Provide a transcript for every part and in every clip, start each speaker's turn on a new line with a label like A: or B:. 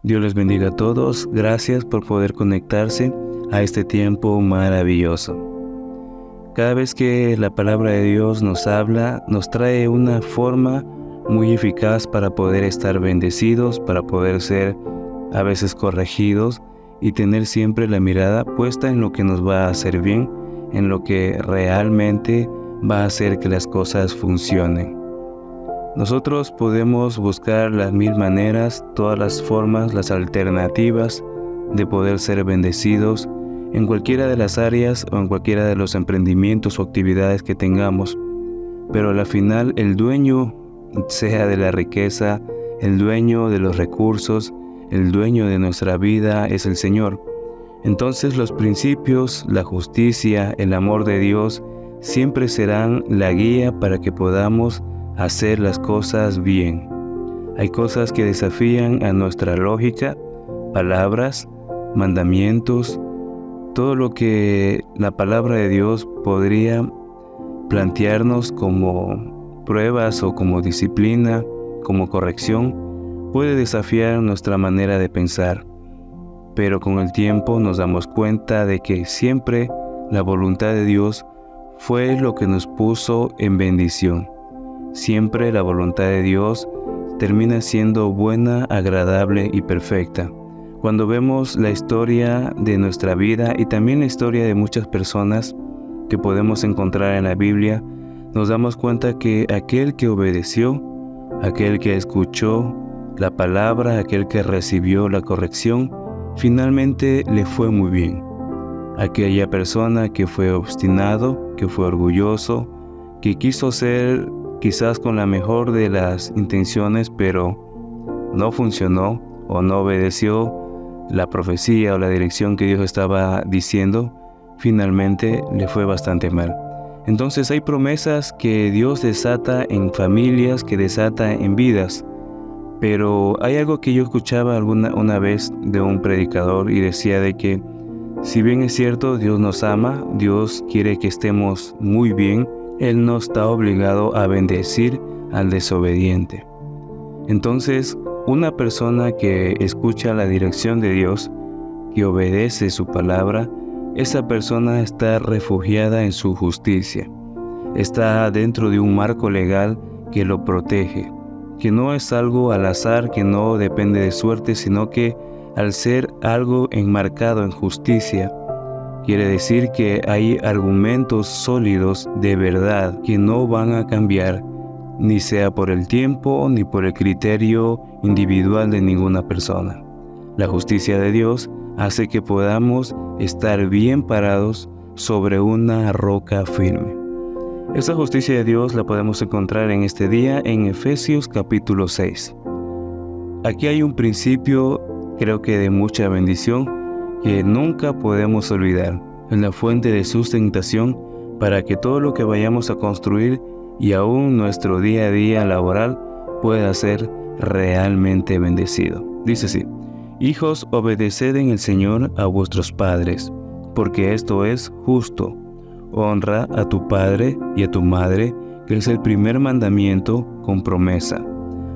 A: Dios les bendiga a todos. Gracias por poder conectarse a este tiempo maravilloso. Cada vez que la palabra de Dios nos habla, nos trae una forma muy eficaz para poder estar bendecidos, para poder ser a veces corregidos y tener siempre la mirada puesta en lo que nos va a hacer bien, en lo que realmente va a hacer que las cosas funcionen. Nosotros podemos buscar las mil maneras, todas las formas, las alternativas de poder ser bendecidos en cualquiera de las áreas o en cualquiera de los emprendimientos o actividades que tengamos. Pero al final el dueño, sea de la riqueza, el dueño de los recursos, el dueño de nuestra vida es el Señor. Entonces los principios, la justicia, el amor de Dios siempre serán la guía para que podamos hacer las cosas bien. Hay cosas que desafían a nuestra lógica, palabras, mandamientos, todo lo que la palabra de Dios podría plantearnos como pruebas o como disciplina, como corrección, puede desafiar nuestra manera de pensar. Pero con el tiempo nos damos cuenta de que siempre la voluntad de Dios fue lo que nos puso en bendición. Siempre la voluntad de Dios termina siendo buena, agradable y perfecta. Cuando vemos la historia de nuestra vida y también la historia de muchas personas que podemos encontrar en la Biblia, nos damos cuenta que aquel que obedeció, aquel que escuchó la palabra, aquel que recibió la corrección, finalmente le fue muy bien. Aquella persona que fue obstinado, que fue orgulloso, que quiso ser quizás con la mejor de las intenciones, pero no funcionó o no obedeció la profecía o la dirección que Dios estaba diciendo, finalmente le fue bastante mal. Entonces hay promesas que Dios desata en familias, que desata en vidas, pero hay algo que yo escuchaba una vez de un predicador y decía de que si bien es cierto, Dios nos ama, Dios quiere que estemos muy bien, Él no está obligado a bendecir al desobediente. Entonces, una persona que escucha la dirección de Dios, que obedece su palabra, esa persona está refugiada en su justicia. Está dentro de un marco legal que lo protege, que no es algo al azar, que no depende de suerte, sino que al ser algo enmarcado en justicia, quiere decir que hay argumentos sólidos de verdad que no van a cambiar, ni sea por el tiempo ni por el criterio individual de ninguna persona. La justicia de Dios hace que podamos estar bien parados sobre una roca firme. Esa justicia de Dios la podemos encontrar en este día en Efesios capítulo 6. Aquí hay un principio, creo que de mucha bendición, que nunca podemos olvidar. Es la fuente de sustentación para que todo lo que vayamos a construir y aún nuestro día a día laboral pueda ser realmente bendecido. Dice así: Hijos, obedeced en el Señor a vuestros padres, porque esto es justo. Honra a tu padre y a tu madre, que es el primer mandamiento con promesa,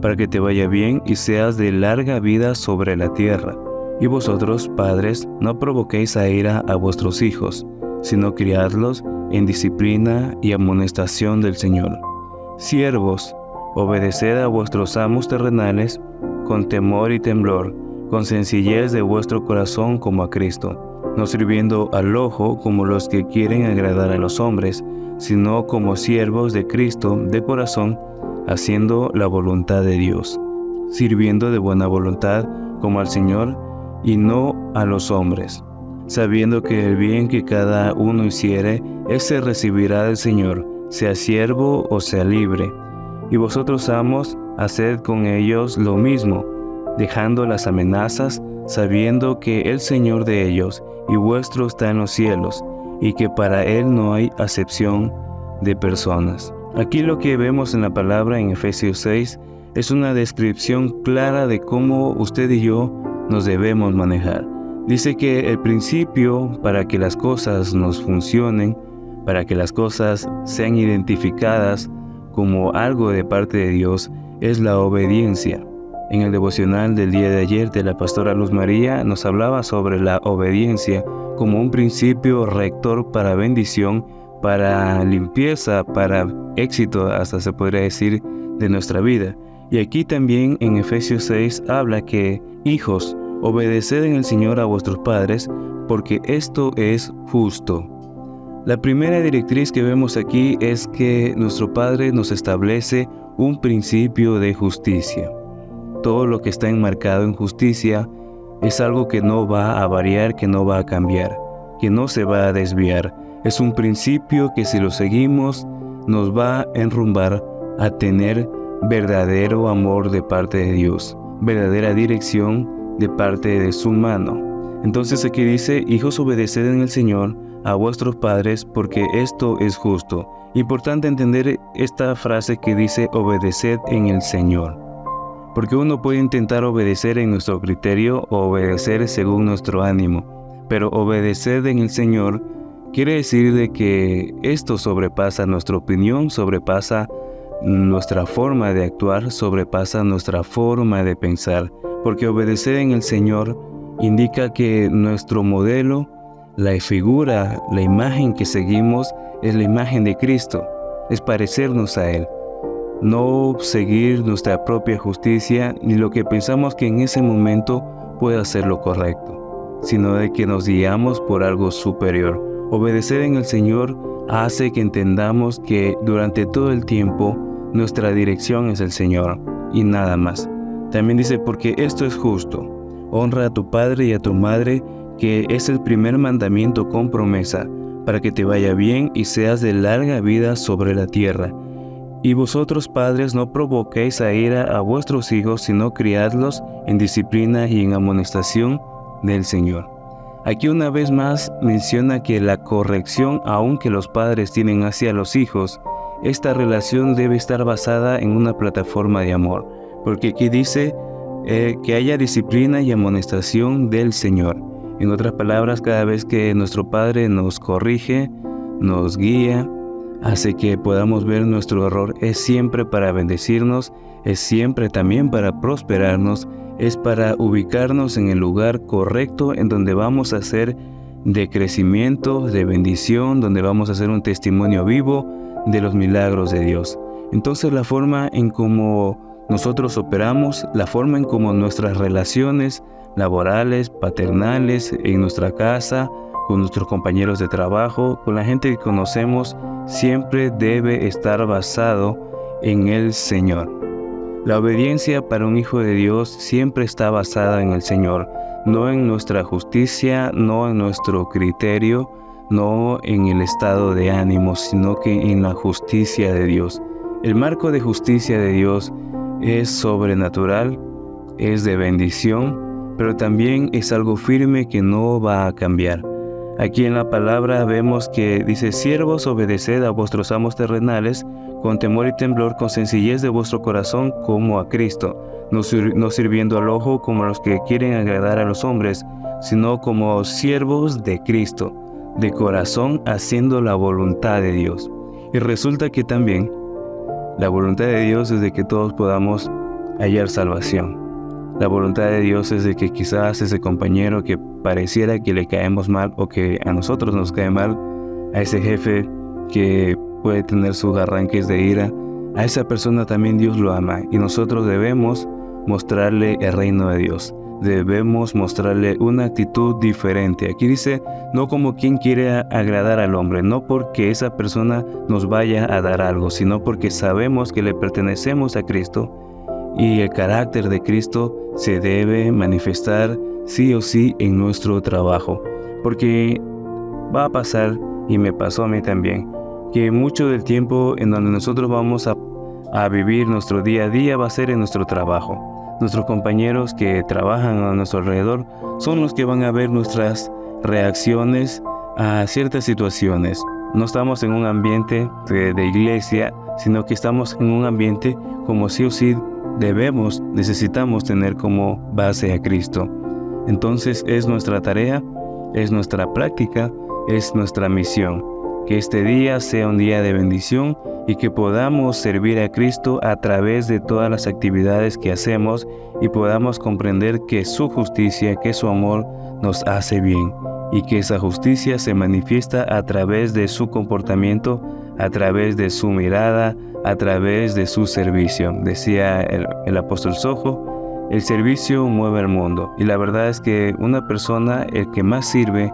A: para que te vaya bien y seas de larga vida sobre la tierra. Y vosotros, padres, no provoquéis a ira a vuestros hijos, sino criadlos en disciplina y amonestación del Señor. Siervos, obedeced a vuestros amos terrenales con temor y temblor, con sencillez de vuestro corazón como a Cristo, no sirviendo al ojo como los que quieren agradar a los hombres, sino como siervos de Cristo de corazón, haciendo la voluntad de Dios, sirviendo de buena voluntad como al Señor y no a los hombres, sabiendo que el bien que cada uno hiciere, ese recibirá del Señor, sea siervo o sea libre. Y vosotros, amos, haced con ellos lo mismo, dejando las amenazas, sabiendo que el Señor de ellos y vuestro está en los cielos, y que para Él no hay acepción de personas. Aquí lo que vemos en la palabra en Efesios 6 es una descripción clara de cómo usted y yo nos debemos manejar. Dice que el principio para que las cosas nos funcionen, para que las cosas sean identificadas como algo de parte de Dios, es la obediencia. En el devocional del día de ayer de la pastora Luz María nos hablaba sobre la obediencia como un principio rector para bendición, para limpieza, para éxito, hasta se podría decir, de nuestra vida. Y aquí también en Efesios 6 habla que, hijos, obedeced en el Señor a vuestros padres, porque esto es justo. La primera directriz que vemos aquí es que nuestro Padre nos establece un principio de justicia. Todo lo que está enmarcado en justicia es algo que no va a variar, que no va a cambiar, que no se va a desviar. Es un principio que si lo seguimos nos va a enrumbar a tener verdadero amor de parte de Dios, verdadera dirección de parte de su mano. Entonces aquí dice, hijos, obedeced en el Señor a vuestros padres, porque esto es justo. Importante entender esta frase que dice, obedeced en el Señor. Porque uno puede intentar obedecer en nuestro criterio o obedecer según nuestro ánimo, pero obedecer en el Señor quiere decir de que esto sobrepasa nuestra opinión, sobrepasa nuestra forma de actuar, sobrepasa nuestra forma de pensar, porque obedecer en el Señor indica que nuestro modelo, la figura, la imagen que seguimos es la imagen de Cristo, es parecernos a Él. No seguir nuestra propia justicia ni lo que pensamos que en ese momento pueda ser lo correcto, sino de que nos guiamos por algo superior. Obedecer en el Señor hace que entendamos que durante todo el tiempo nuestra dirección es el Señor y nada más. También dice, porque esto es justo. Honra a tu padre y a tu madre, que es el primer mandamiento con promesa, para que te vaya bien y seas de larga vida sobre la tierra. Y vosotros, padres, no provoquéis a ira a vuestros hijos, sino criadlos en disciplina y en amonestación del Señor. Aquí una vez más menciona que la corrección, aunque los padres tienen hacia los hijos, esta relación debe estar basada en una plataforma de amor, porque aquí dice que haya disciplina y amonestación del Señor. En otras palabras, cada vez que nuestro Padre nos corrige, nos guía, hace que podamos ver nuestro error, es siempre para bendecirnos, es siempre también para prosperarnos, es para ubicarnos en el lugar correcto en donde vamos a ser de crecimiento, de bendición, donde vamos a ser un testimonio vivo de los milagros de Dios. Entonces la forma en cómo nosotros operamos, la forma en cómo nuestras relaciones laborales, paternales, en nuestra casa, con nuestros compañeros de trabajo, con la gente que conocemos, siempre debe estar basado en el Señor. La obediencia para un hijo de Dios siempre está basada en el Señor, no en nuestra justicia, no en nuestro criterio, no en el estado de ánimo, sino que en la justicia de Dios. El marco de justicia de Dios es sobrenatural, es de bendición, pero también es algo firme que no va a cambiar. Aquí en la palabra vemos que dice, siervos, obedeced a vuestros amos terrenales, con temor y temblor, con sencillez de vuestro corazón, como a Cristo, no sirviendo al ojo como a los que quieren agradar a los hombres, sino como siervos de Cristo, de corazón, haciendo la voluntad de Dios. Y resulta que también la voluntad de Dios es de que todos podamos hallar salvación. La voluntad de Dios es de que quizás ese compañero que pareciera que le caemos mal o que a nosotros nos cae mal, a ese jefe que puede tener sus arranques de ira, a esa persona también Dios lo ama y nosotros debemos mostrarle el reino de Dios. Debemos mostrarle una actitud diferente. Aquí dice, no como quien quiere agradar al hombre, no porque esa persona nos vaya a dar algo, sino porque sabemos que le pertenecemos a Cristo y el carácter de Cristo se debe manifestar sí o sí en nuestro trabajo. Porque va a pasar, y me pasó a mí también, que mucho del tiempo en donde nosotros vamos a vivir nuestro día a día va a ser en nuestro trabajo. Nuestros compañeros que trabajan a nuestro alrededor son los que van a ver nuestras reacciones a ciertas situaciones. No estamos en un ambiente de iglesia, sino que estamos en un ambiente como sí o sí necesitamos tener como base a Cristo. Entonces es nuestra tarea, es nuestra práctica, es nuestra misión. Que este día sea un día de bendición y que podamos servir a Cristo a través de todas las actividades que hacemos y podamos comprender que su justicia, que su amor nos hace bien y que esa justicia se manifiesta a través de su comportamiento, a través de su mirada, a través de su servicio. Decía el apóstol Sojo, el servicio mueve al mundo. Y la verdad es que una persona, el que más sirve,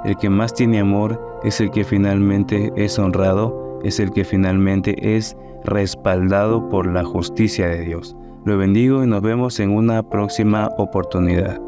A: el que más tiene amor, es el que finalmente es honrado, es el que finalmente es respaldado por la justicia de Dios. Lo bendigo y nos vemos en una próxima oportunidad.